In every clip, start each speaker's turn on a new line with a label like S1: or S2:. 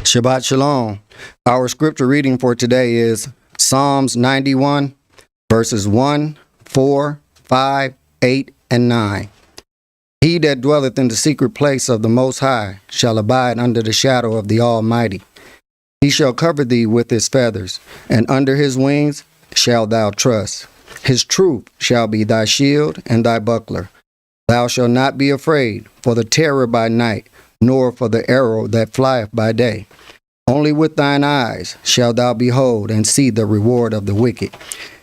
S1: Shabbat Shalom. Our scripture reading for today is Psalms 91, verses 1, 4, 5, 8, and 9. He that dwelleth in the secret place of the Most High shall abide under the shadow of the Almighty. He shall cover thee with his feathers, and under his wings shalt thou trust. His truth shall be thy shield and thy buckler. Thou shalt not be afraid for the terror by night, nor for the arrow that flieth by day. Only with thine eyes shalt thou behold and see the reward of the wicked,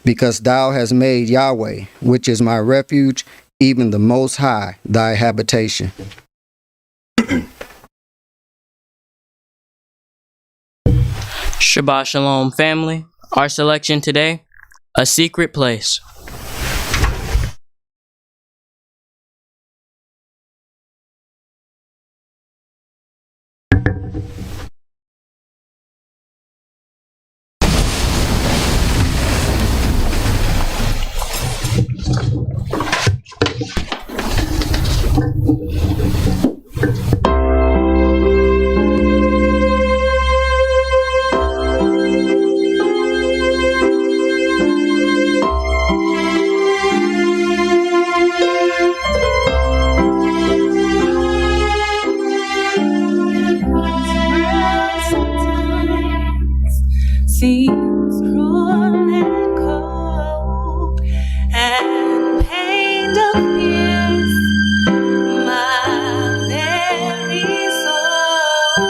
S1: because thou hast made Yahweh, which is my refuge, even the Most High, thy habitation.
S2: Shabbat Shalom, family. Our selection today, A Secret Place.
S3: Seems cruel and cold, and pain doth pierce my very soul.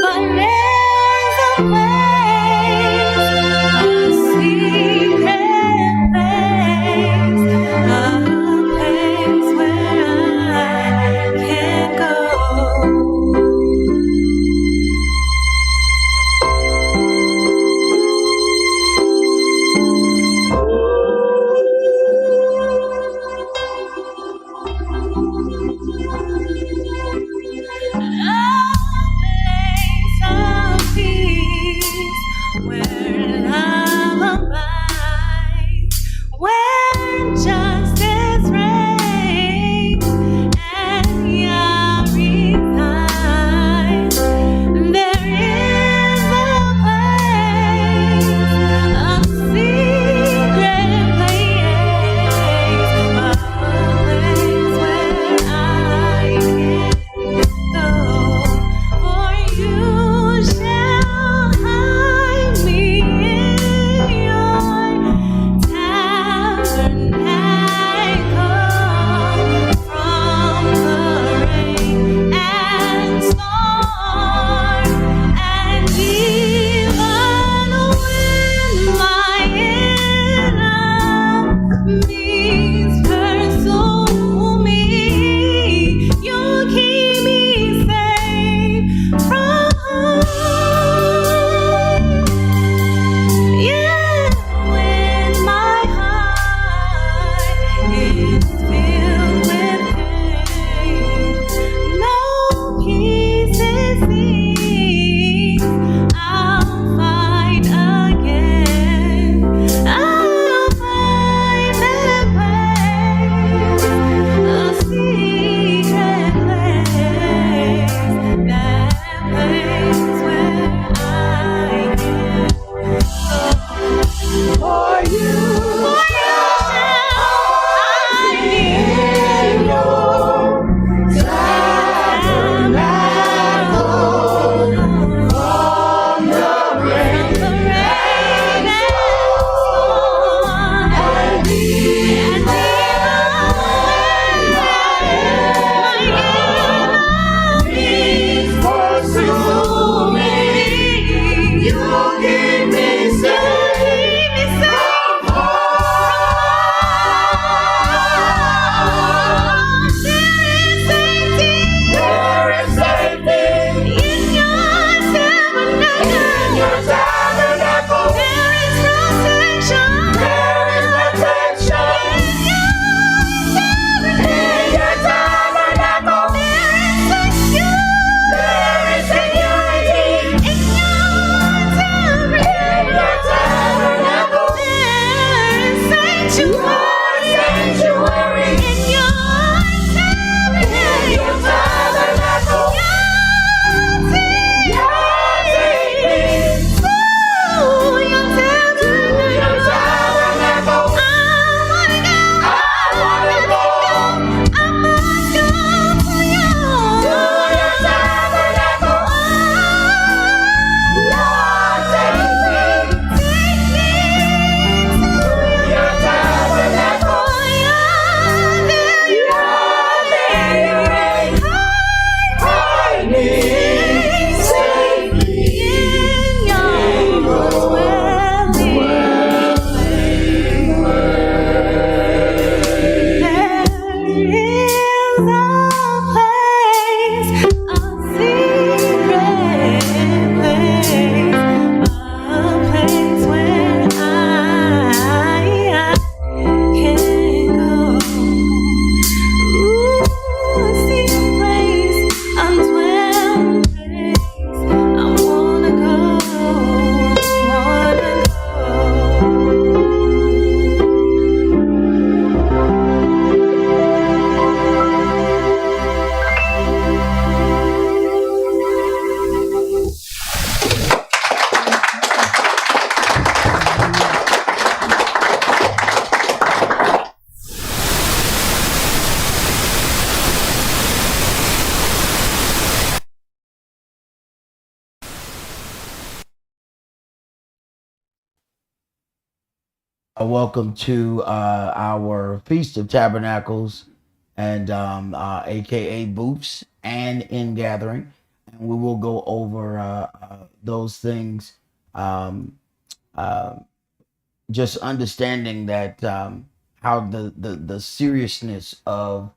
S3: But there's a place, a secret place, a place where I can go.
S4: Welcome to our Feast of Tabernacles and aka Booths and In Gathering. And we will go over those things. Um, uh, just understanding that how the seriousness of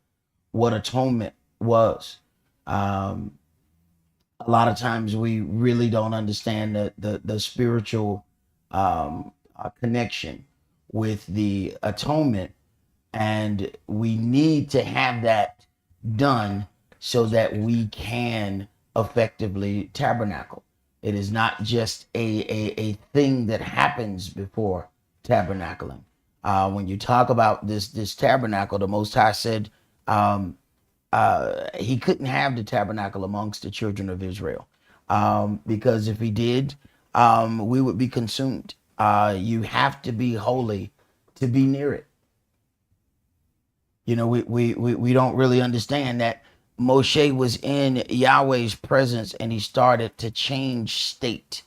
S4: what atonement was. Um, a lot of times we really don't understand the spiritual connection with the atonement, and we need to have that done so that we can effectively tabernacle. It is not just a thing that happens before tabernacling. When you talk about this tabernacle, the Most High said he couldn't have the tabernacle amongst the children of Israel, because if he did, we would be consumed. You have to be holy to be near it. You know, we don't really understand that Moshe was in Yahweh's presence and he started to change state.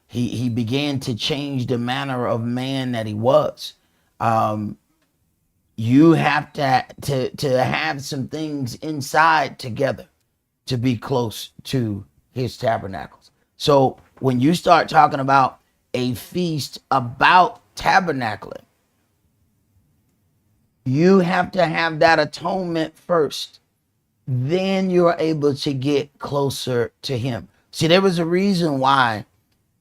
S4: He began to change the manner of man that he was. You have to have some things inside together to be close to his tabernacles. So when you start talking about a feast about tabernacling, you have to have that atonement first. Then you're able to get closer to him. See, there was a reason why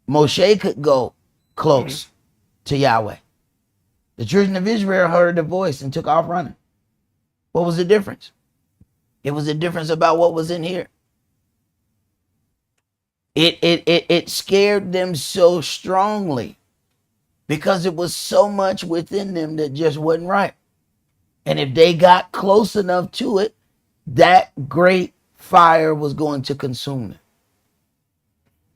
S4: Moshe could go close to Yahweh. The children of Israel heard the voice and took off running. What was the difference? It was a difference about what was in here. It scared them so strongly because it was so much within them that just wasn't right. And if they got close enough to it, that great fire was going to consume them.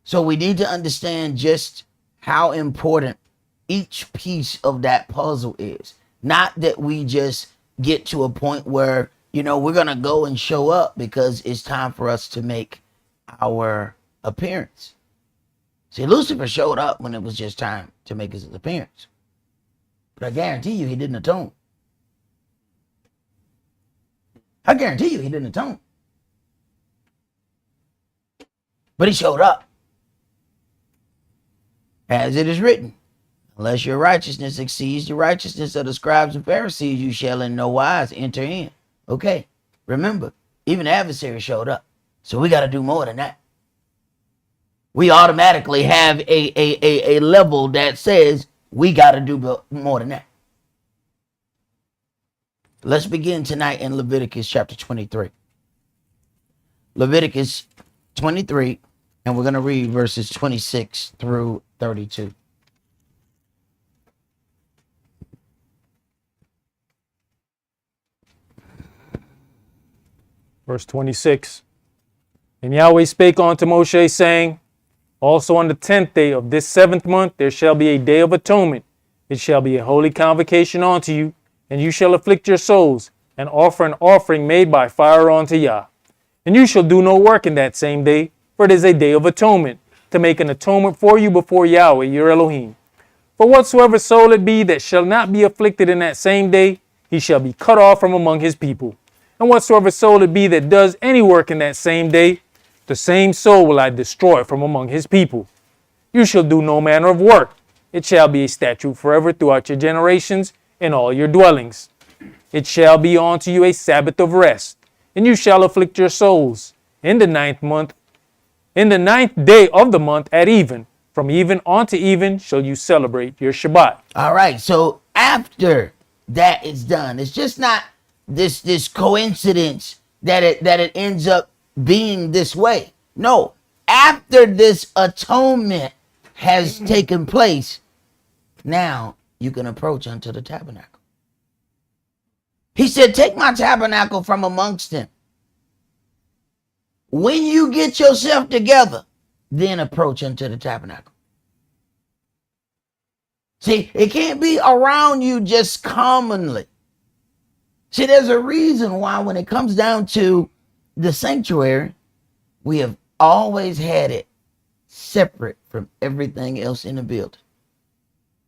S4: So we need to understand just how important each piece of that puzzle is. Not that we just get to a point where, you know, we're going to go and show up because it's time for us to make our appearance. See, Lucifer showed up when it was just time to make his appearance. But I guarantee you he didn't atone. I guarantee you he didn't atone. But he showed up. As it is written, unless your righteousness exceeds the righteousness of the scribes and Pharisees, you shall in no wise enter in. Okay, remember, even the adversary showed up. So we got to do more than that. We automatically have a level that says we got to do more than that. Let's begin tonight in Leviticus chapter 23. Leviticus 23, and we're going to read verses 26 through 32.
S5: Verse 26. And Yahweh spake unto Moshe, saying, also on the 10th day of this 7th month there shall be a day of atonement. It shall be a holy convocation unto you, and you shall afflict your souls, and offer an offering made by fire unto Yah. And you shall do no work in that same day, for it is a day of atonement, to make an atonement for you before Yahweh your Elohim. For whatsoever soul it be that shall not be afflicted in that same day, he shall be cut off from among his people. And whatsoever soul it be that does any work in that same day, the same soul will I destroy from among his people. You shall do no manner of work. It shall be a statute forever throughout your generations in all your dwellings. It shall be unto you a Sabbath of rest, and you shall afflict your souls in the 9th month, in the 9th day of the month at even. From even unto even shall you celebrate your Shabbat.
S4: All right, so after that is done, it's just not this coincidence that it ends up being this way. No, after this atonement has taken place, now you can approach unto the tabernacle. He said, take my tabernacle from amongst them. When you get yourself together, then approach unto the tabernacle. See, it can't be around you just commonly. See, there's a reason why when it comes down to the sanctuary, we have always had it separate from everything else in the building.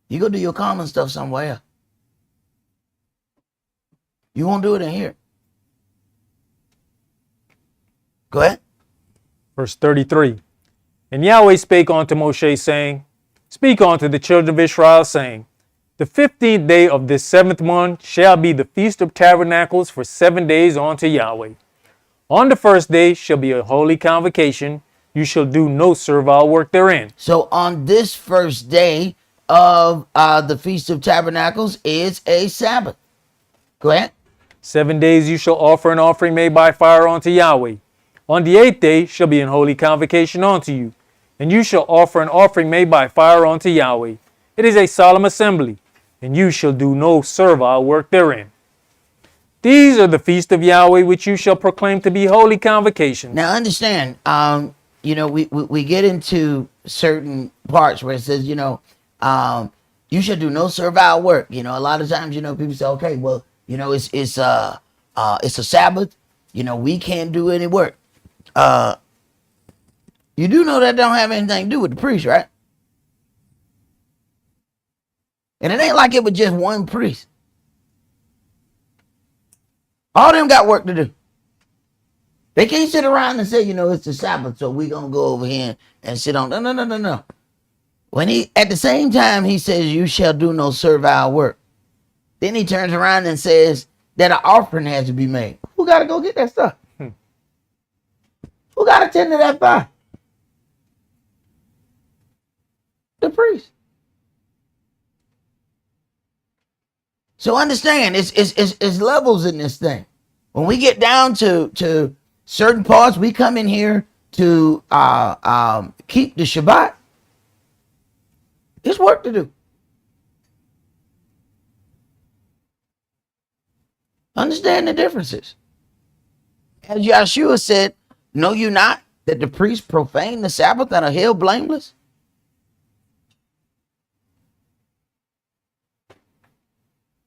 S4: You go do your common stuff somewhere. You won't do it in here. Go ahead.
S5: Verse 33. And Yahweh spake unto Moshe, saying, Speak unto the children of Israel, saying, The 15th day of this 7th month shall be the feast of tabernacles for 7 days unto Yahweh. On the first day shall be a holy convocation. You shall do no servile work therein.
S4: So on this first day of the Feast of Tabernacles is a Sabbath. Go ahead.
S5: 7 days you shall offer an offering made by fire unto Yahweh. On the 8th day shall be an holy convocation unto you, and you shall offer an offering made by fire unto Yahweh. It is a solemn assembly, and you shall do no servile work therein. These are the feast of Yahweh which you shall proclaim to be holy convocations.
S4: Now understand, we get into certain parts where it says, you should do no servile work. A lot of times, people say, okay, well, it's a Sabbath. We can't do any work. You do know that don't have anything to do with the priest, right? And it ain't like it was just one priest. All them got work to do. They can't sit around and say, it's the Sabbath, so we're going to go over here and sit on. No. When at the same time, he says, you shall do no servile work. Then he turns around and says that an offering has to be made. Who got to go get that stuff? Who got to tend to that fire? The priest. So understand, it's levels in this thing. When we get down to certain parts, we come in here to keep the Shabbat. It's work to do. Understand the differences. As Yahshua said, know you not that the priests profane the Sabbath and are held blameless?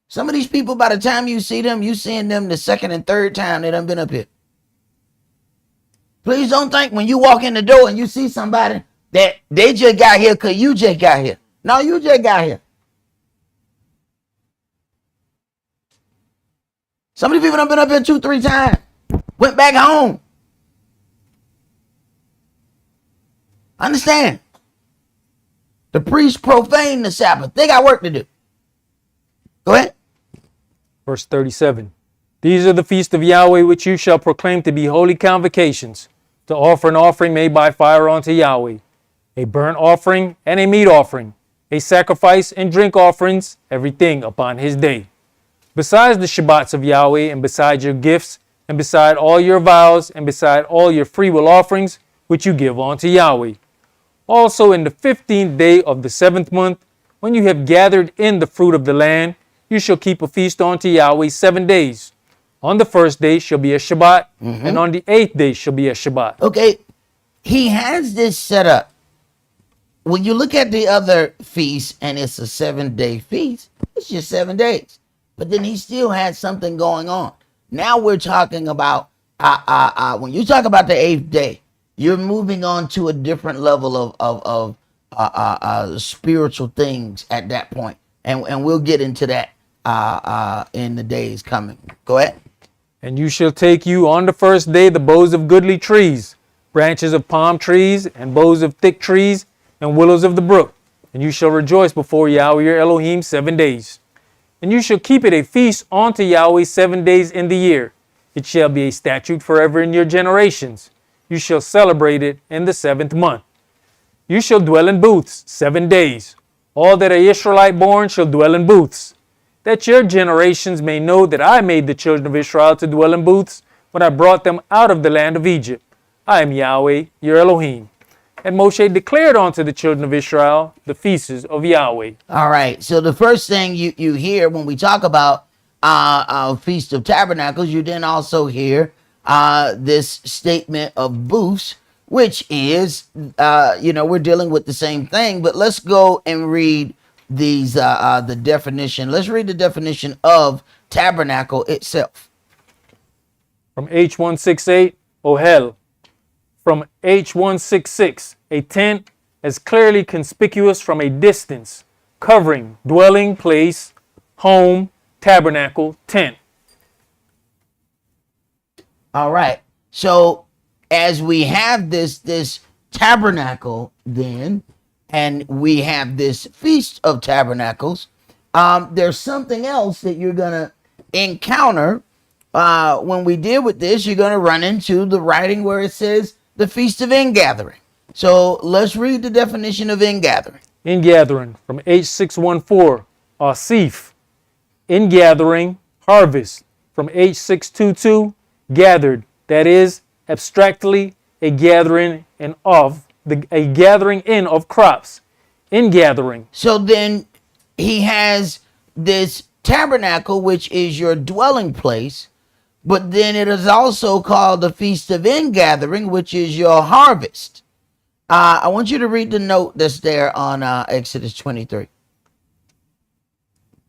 S4: Some of these people, by the time you see them, you seeing them the second and third time they done been up here. Please don't think when you walk in the door and you see somebody that they just got here because you just got here. No, you just got here. Some of these people done been up here 2-3 times. Went back home. Understand? The priests profane the Sabbath. They got work to do. Go ahead.
S5: Verse 37. These are the feast of Yahweh which you shall proclaim to be holy convocations, to offer an offering made by fire unto Yahweh, a burnt offering and a meat offering, a sacrifice and drink offerings, everything upon his day. Besides the Shabbats of Yahweh, and beside your gifts, and beside all your vows, and beside all your freewill offerings, which you give unto Yahweh. Also in the 15th day of the 7th month, when you have gathered in the fruit of the land, you shall keep a feast unto Yahweh 7 days. On the first day shall be a Shabbat, and on the 8th day shall be a Shabbat.
S4: Okay, he has this set up. When you look at the other feasts, and it's a 7-day feast, it's just 7 days. But then he still had something going on. Now we're talking about, when you talk about the 8th day, you're moving on to a different level of spiritual things at that point. And we'll get into that in the days coming. Go ahead.
S5: And you shall take you on the first day the boughs of goodly trees, branches of palm trees, and boughs of thick trees, and willows of the brook. And you shall rejoice before Yahweh your Elohim 7 days. And you shall keep it a feast unto Yahweh 7 days in the year. It shall be a statute forever in your generations. You shall celebrate it in the 7th month. You shall dwell in booths 7 days. All that are Israelite born shall dwell in booths, that your generations may know that I made the children of Israel to dwell in booths when I brought them out of the land of Egypt. I am Yahweh, your Elohim. And Moshe declared unto the children of Israel the feasts of Yahweh.
S4: All right. So the first thing you hear when we talk about Feast of Tabernacles, you then also hear this statement of booths, which is, we're dealing with the same thing. But let's go and read these, the definition. Let's read the definition of tabernacle itself.
S5: From H168, Ohel. From H166, a tent as clearly conspicuous from a distance, covering, dwelling place, home, tabernacle, tent.
S4: All right. So as we have this tabernacle then, and we have this feast of tabernacles, there's something else that you're gonna encounter when we deal with this. You're gonna run into the writing where it says the feast of ingathering. So let's read the definition of ingathering.
S5: Ingathering from H614, Asif. Ingathering, harvest from H622, gathered. That is abstractly a gathering in of crops. Ingathering.
S4: So then he has this tabernacle, which is your dwelling place, but then it is also called the feast of ingathering, which is your harvest. I want you to read the note that's there on Exodus 23.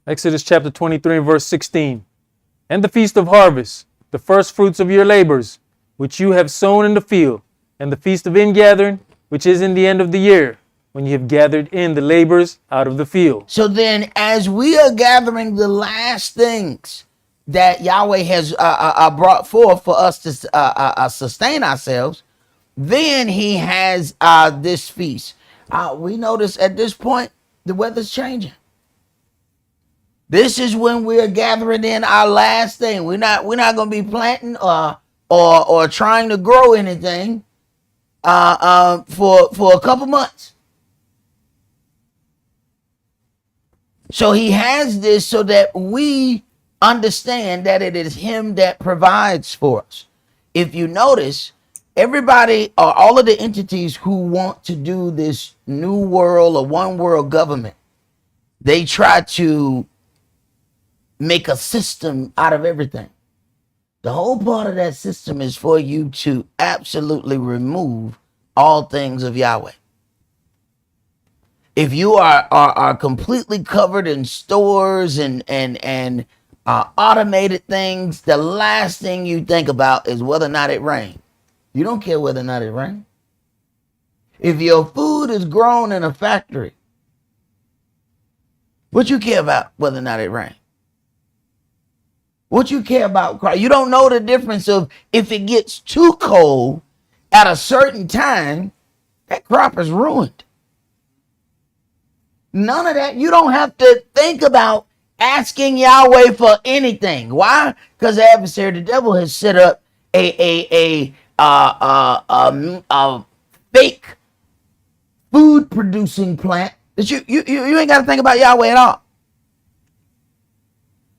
S5: Exodus chapter 23 and verse 16. And the feast of harvest, the first fruits of your labors, which you have sown in the field, and the feast of ingathering, which is in the end of the year, when you have gathered in the labors out of the field.
S4: So then, as we are gathering the last things that Yahweh has brought forth for us to sustain ourselves, then he has this feast. We notice at this point, the weather's changing. This is when we're gathering in our last thing. We're not going to be planting or trying to grow anything for a couple months. So he has this so that we understand that it is him that provides for us. If you notice, everybody or all of the entities who want to do this new world or one world government, they try to make a system out of everything. The whole part of that system is for you to absolutely remove all things of Yahweh. If you are completely covered in stores and automated things, the last thing you think about is whether or not it rained. You don't care whether or not it rained. If your food is grown in a factory, what you care about whether or not it rained? What you care about crop? You don't know the difference of if it gets too cold at a certain time, that crop is ruined. None of that. You don't have to think about asking Yahweh for anything. Why? Because the adversary, the devil, has set up a fake food producing plant that you ain't got to think about Yahweh at all.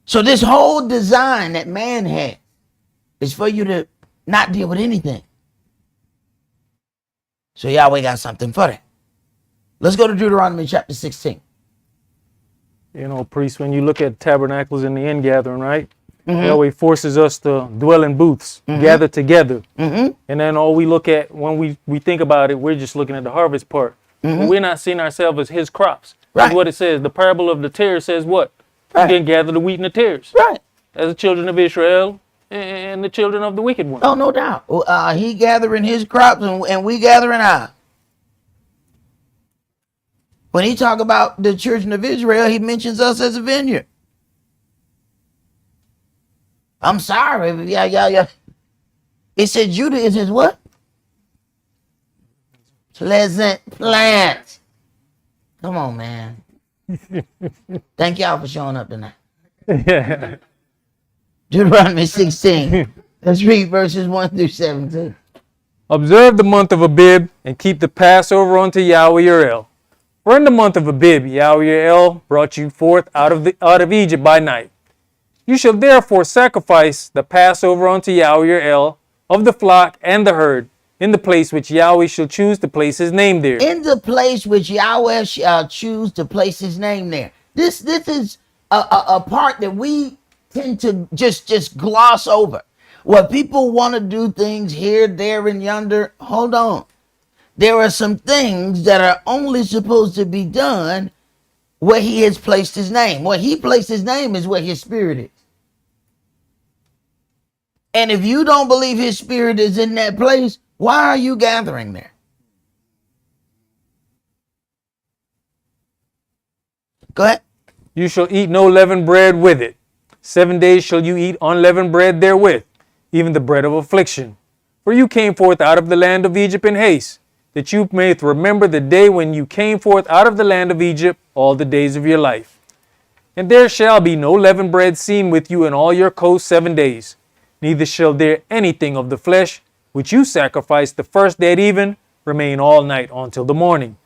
S4: So this whole design that man had is for you to not deal with anything. So Yahweh got something for that. Let's go to Deuteronomy chapter 16.
S5: You know, priest, when you look at tabernacles in the ingathering, right? Yahweh forces us to dwell in booths, gather together. And then all we look at when we think about it, we're just looking at the harvest part. But we're not seeing ourselves as his crops.
S4: Right.
S5: That's what it says. The parable of the tares says what?
S4: Right.
S5: You can gather the wheat and the tares.
S4: Right.
S5: As the children of Israel and the children of the wicked one.
S4: Oh, no doubt. He gathering his crops and we gathering ours. When he talk about the children of Israel, he mentions us as a vineyard. I'm sorry. Yeah. It said Judah is his what? Pleasant plant. Come on, man. Thank y'all for showing up tonight.
S5: Yeah.
S4: Deuteronomy 16. Let's read verses 1 through 17.
S5: Observe the month of Abib and keep the Passover unto Yahweh your El. For in the month of Abib, Yahweh your El brought you forth out of Egypt by night. You shall therefore sacrifice the Passover unto Yahweh your El of the flock and the herd, in the place which Yahweh shall choose to place his name there.
S4: In the place which Yahweh shall choose to place his name there. This is a part that we tend to just gloss over. Where people want to do things here, there, and yonder. Hold on. There are some things that are only supposed to be done where he has placed his name. Where he placed his name is where his spirit is. And if you don't believe his spirit is in that place, why are you gathering there? Go ahead.
S5: You shall eat no leavened bread with it. 7 days shall you eat unleavened bread therewith, even the bread of affliction. For you came forth out of the land of Egypt in haste, that you may remember the day when you came forth out of the land of Egypt all the days of your life. And there shall be no leavened bread seen with you in all your coasts 7 days, neither shall there anything of the flesh which you sacrifice the first day at even remain all night until the morning.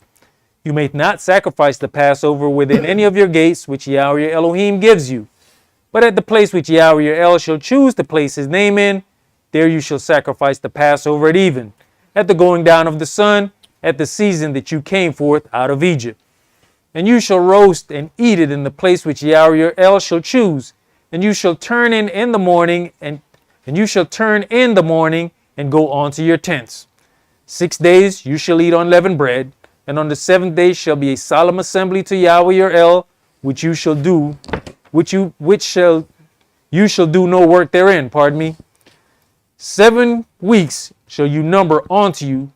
S5: You may not sacrifice the Passover within any of your gates which Yahweh your Elohim gives you, but at the place which Yahweh your El shall choose to place his name in, there you shall sacrifice the Passover at even, at the going down of the sun, at the season that you came forth out of Egypt. And you shall roast and eat it in the place which Yahweh your El shall choose, and you shall turn in the morning, and you shall turn in the morning and go on to your tents. 6 days you shall eat unleavened bread, and on the 7th day shall be a solemn assembly to Yahweh your El, which you shall do, you shall do no work therein. 7 weeks shall you number unto you.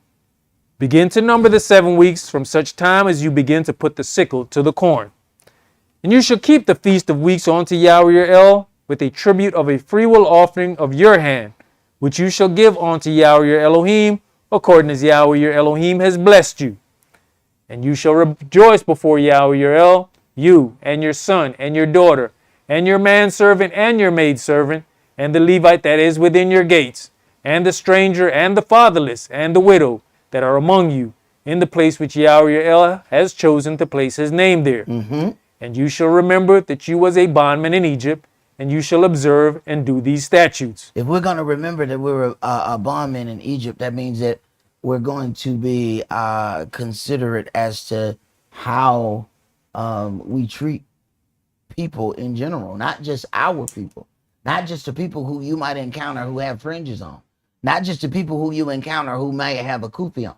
S5: Begin to number the 7 weeks from such time as you begin to put the sickle to the corn. And you shall keep the feast of weeks unto Yahweh your El with a tribute of a freewill offering of your hand, which you shall give unto Yahweh your Elohim, according as Yahweh your Elohim has blessed you. And you shall rejoice before Yahweh your El, you and your son and your daughter, and your manservant and your maidservant, and the Levite that is within your gates, and the stranger and the fatherless and the widow that are among you, in the place which Yahweh your El has chosen to place his name there. And you shall remember that you was a bondman in Egypt, and you shall observe and do these statutes.
S4: If we're going to remember that we were a bondman in Egypt, that means that we're going to be considerate as to how we treat people in general, not just our people, not just the people who you might encounter who have fringes on, not just the people who you encounter who may have a kufi on,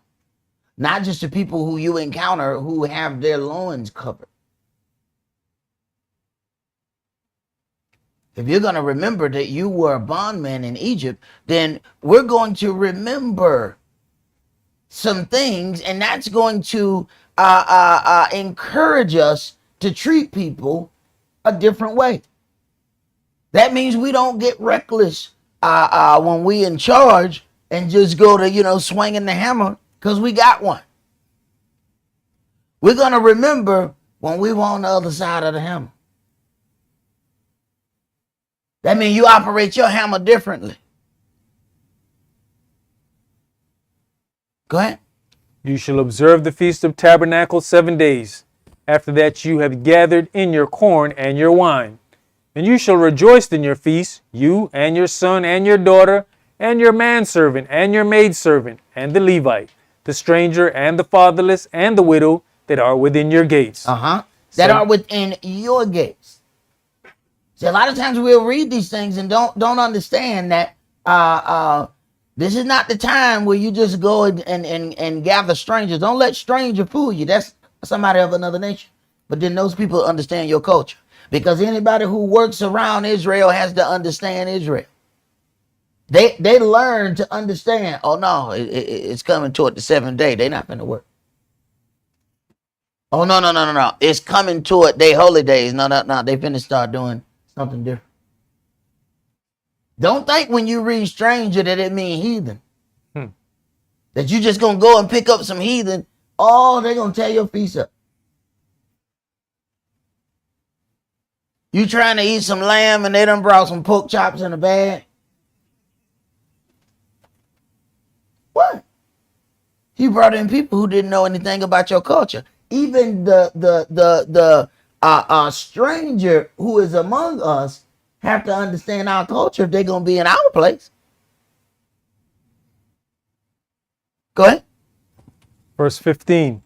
S4: not just the people who you encounter who have their loins covered. If you're going to remember that you were a bondman in Egypt, then we're going to remember some things, and that's going to encourage us to treat people a different way. That means we don't get reckless when we in charge and just go to, swinging the hammer because we got one. We're going to remember when we were on the other side of the hammer. That means you operate your hammer differently. Go ahead.
S5: You shall observe the Feast of Tabernacles 7 days. After that you have gathered in your corn and your wine. And you shall rejoice in your feast, you and your son and your daughter, and your manservant and your maidservant, and the Levite, the stranger and the fatherless and the widow that are within your gates.
S4: That are within your gates. See, a lot of times we'll read these things and don't understand that this is not the time where you just go and gather strangers. Don't let stranger fool you. That's somebody of another nation. But then those people understand your culture. Because anybody who works around Israel has to understand Israel. They learn to understand, oh no, it's coming toward the 7th day. They're not going to work. Oh, no. It's coming toward their holy days. No. They finna start doing something different. Don't think when you read stranger that it means heathen. That you just going to go and pick up some heathen. Oh, they're going to tear your feast up. You trying to eat some lamb and they done brought some pork chops in a bag? What? You brought in people who didn't know anything about your culture. Even the stranger who is among us have to understand our culture if they're going to be in our place. Go ahead.
S5: Verse 15.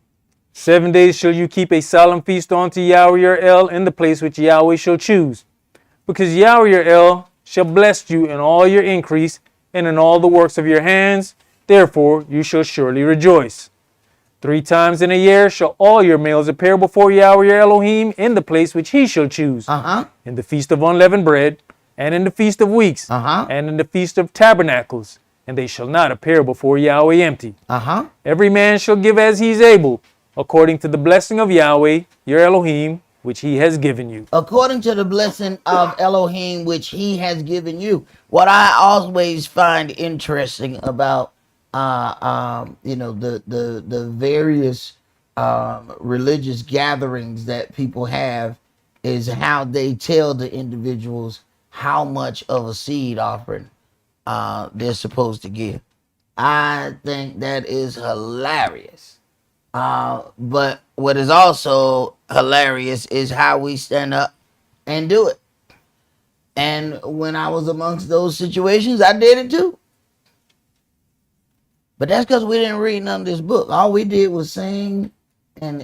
S5: 7 days shall you keep a solemn feast unto Yahweh your El in the place which Yahweh shall choose. Because Yahweh your El shall bless you in all your increase and in all the works of your hands. Therefore you shall surely rejoice. 3 times in a year shall all your males appear before Yahweh your Elohim in the place which he shall choose. In the feast of unleavened bread, and in the feast of weeks, and in the feast of tabernacles. And they shall not appear before Yahweh empty. Every man shall give as he is able, according to the blessing of Yahweh your Elohim, which he has given you.
S4: According to the blessing of Elohim, which he has given you. What I always find interesting about, the various religious gatherings that people have is how they tell the individuals how much of a seed offering they're supposed to give. I think that is hilarious. But what is also hilarious is how we stand up and do it. And when I was amongst those situations, I did it too. But that's because we didn't read none of this book. All we did was sing and